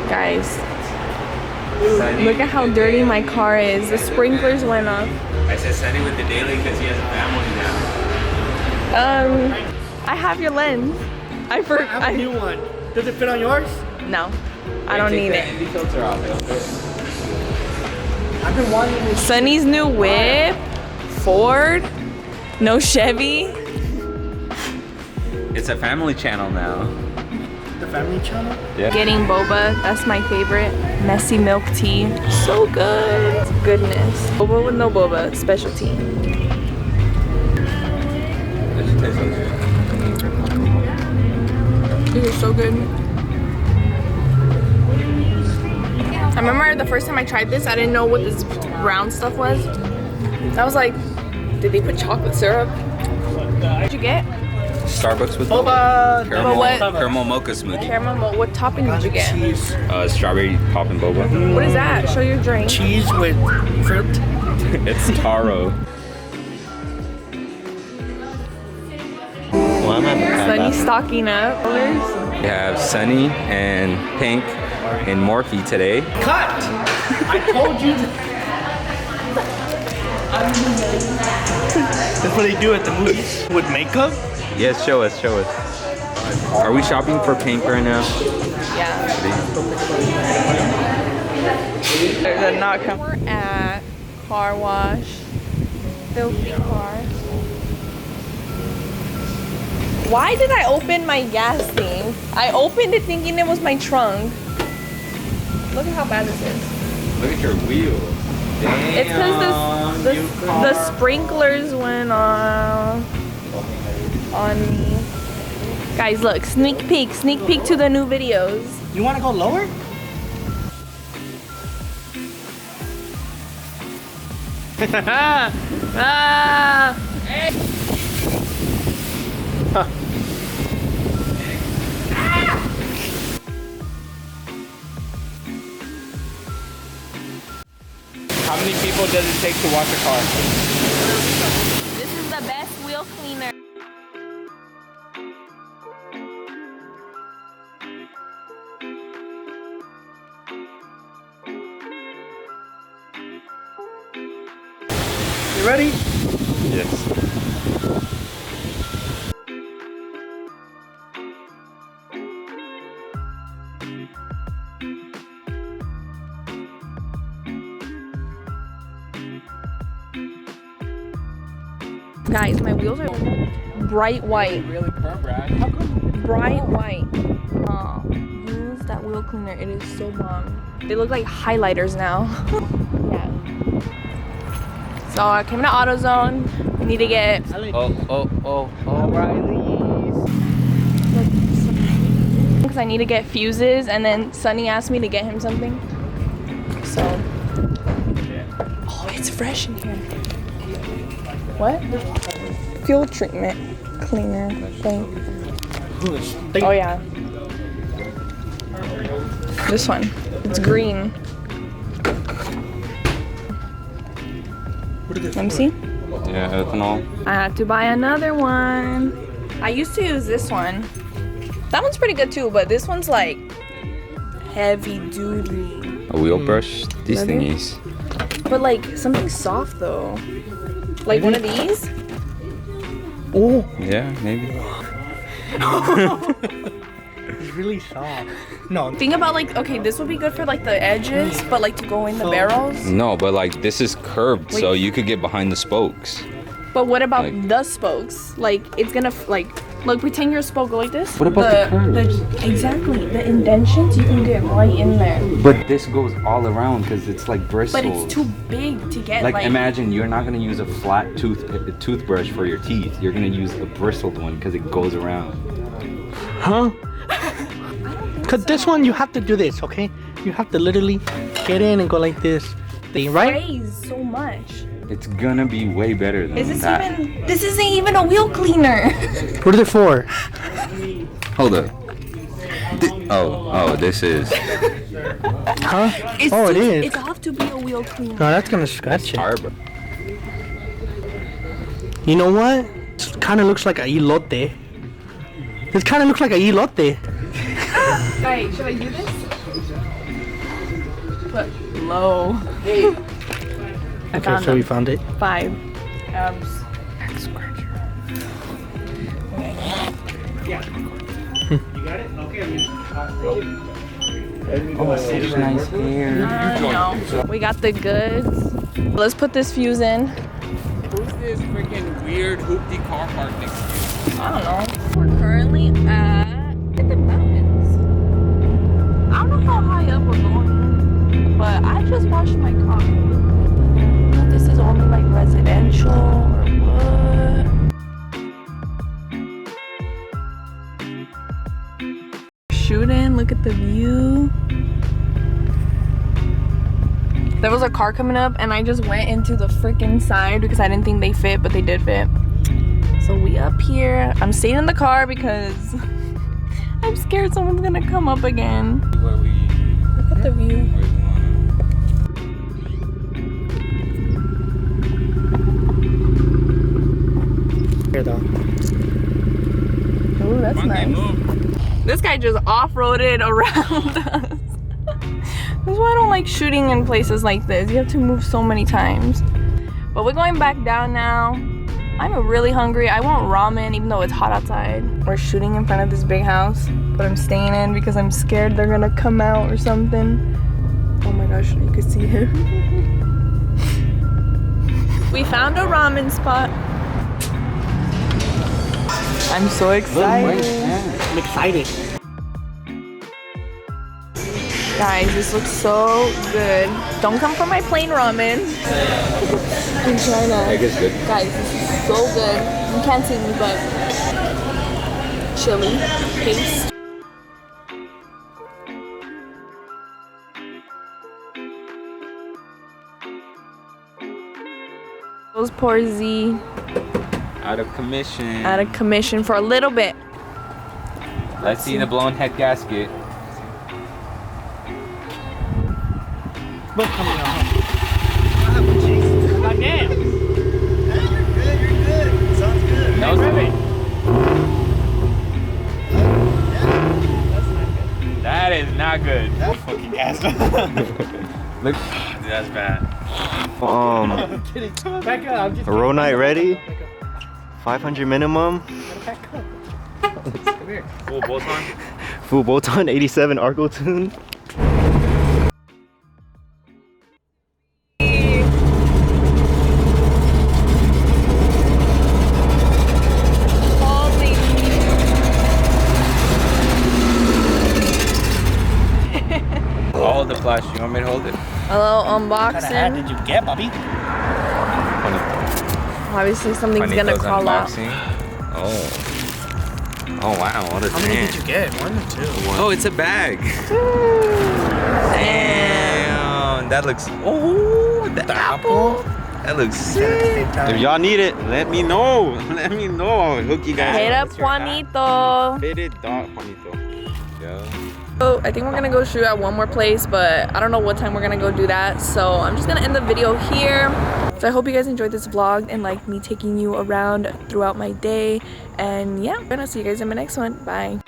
Guys, look at how dirty my car is. The sprinklers went off. I said Sunny with the daily because he has a family now. I have your lens. I have a new one. Does it fit on yours? No, I don't need it. The filter off. I've been wanting this. Sunny's new whip, Ford, no Chevy. It's a family channel now. The family channel? Yeah. Getting boba, that's my favorite. Messy milk tea, so good. Goodness. Boba with no boba, specialty. It should taste so good. This is so good. I remember the first time I tried this, I didn't know what this brown stuff was. I was like, did they put chocolate syrup? What'd you get? Starbucks with Boba! caramel mocha smoothie. Caramel, what topping did you get? Cheese. Strawberry poppin' boba. What is that? Show your drink. Cheese with fruit. It's taro. Sunny stocking up. We have Sunny and Pink and Morphe today. Cut! I told you. That's what they do at the movies with makeup. Yes, show us. Are we shopping for Pink right now? Yeah. There's a knock. We're at car wash. Filthy car. Why did I open my gas thing? I opened it thinking it was my trunk. Look at how bad this is. Look at your wheels. Damn. It's because the sprinklers went off on me. Guys, look, sneak peek to the new videos. You want to go lower? How many people does it take to wash a car? This is the best wheel cleaner. You ready? Yes. Guys, my wheels are bright white. Really burnt, Brad. How come? Bright white. Use that wheel cleaner. It is so bomb. They look like highlighters now. Yeah. So I came to AutoZone. We need to get. Oh. Because I need to get fuses, and then Sunny asked me to get him something. So. Oh, it's fresh in here. What? Fuel treatment cleaner thing. Oh yeah. This one. It's green. Let me see. Yeah, ethanol. I have to buy another one. I used to use this one. That one's pretty good too, but this one's like heavy duty. A wheel brush? These Leather? thingies. But like something soft though. Like one of these? Oh, Yeah, maybe. it's really soft. No, Think about like, okay, this would be good for like the edges, but like to go in the barrels. No, but like this is curved, so Wait. you could get behind the spokes. But what about Like- the spokes? Like it's gonna like, look, pretend your spoke go like this. What about the curves? Exactly, the indentions you can get right in there. But this goes all around because it's like bristles. But it's too big to get Like imagine you're not gonna use a flat toothbrush for your teeth. You're gonna use a bristled one because it goes around. huh? Cause this one you have to do this, okay? You have to literally get in and go like this, thing, right? sprays so much. It's gonna be way better than Is this that. even? This isn't even a wheel cleaner. What are they for? Hold up. Oh, this is. Huh? It's Oh, it is. It's off to be a wheel cleaner. No, that's gonna scratch it. Arbor. You know what? It kind of looks like a elote. It kind of looks like a elote. Hey, should I do this? put low. Okay, so we found it. 5. Back scratcher. You got it? Okay, Oh, such nice hair. We got the goods. Let's put this fuse in. Who's this freaking weird hoopty car park next to you? I don't know. We're currently at the mountains. I don't know how high up we're going, but I just washed my car. This is only like residential or what? Shooting, look at the view. There was a car coming up and I just went into the freaking side because I didn't think they fit, but they did fit. So we up here. I'm staying in the car because I'm scared someone's gonna come up again. Where we? Look at the view. Where we Here though. Oh, that's nice. This guy just off-roaded around us. That's why I don't like shooting in places like this. You have to move so many times. But we're going back down now. I'm really hungry. I want ramen even though it's hot outside. We're shooting in front of this big house, but I'm staying in because I'm scared they're gonna come out or something. Oh my gosh, you could see him. We found a ramen spot. I'm so excited. I'm excited. Guys, this looks so good. Don't come for my plain ramen. I'm trying to. I guess good. Guys, this is so good. You can't see me, but chili paste. Those poor Z Out of commission. out of commission for a little bit. Let's see the blown head gasket. Look, coming on. Oh, Jesus. Goddamn. You're good. Sounds good. That was Rabbit. That is not good. That fucking ass. Look, dude, that's bad. I'm kidding. Back up. I'm just roll night ready. Back up. 500 minimum. Back up. Come here. Full bolt-on. Full bolt-on 87 Argo tune. Hold the flash. You want me to hold it? A little unboxing. Did you get, Bobby? Obviously, something's gonna Juanito's crawl out. unboxing. Oh. Oh wow, what a How many did you get? 1 or 2? Oh, it's a bag. Damn. That looks. Oh, the apple. That looks sick. If y'all need it, let me know. Let me know. I'll hook you guys Hit up What's your hat? Juanito. Fitted dot Juanito. Yeah. So I think we're gonna go shoot at one more place, but I don't know what time we're gonna go do that. So I'm just gonna end the video here. So I hope you guys enjoyed this vlog and like me taking you around throughout my day. And yeah, I'm gonna see you guys in my next one. Bye.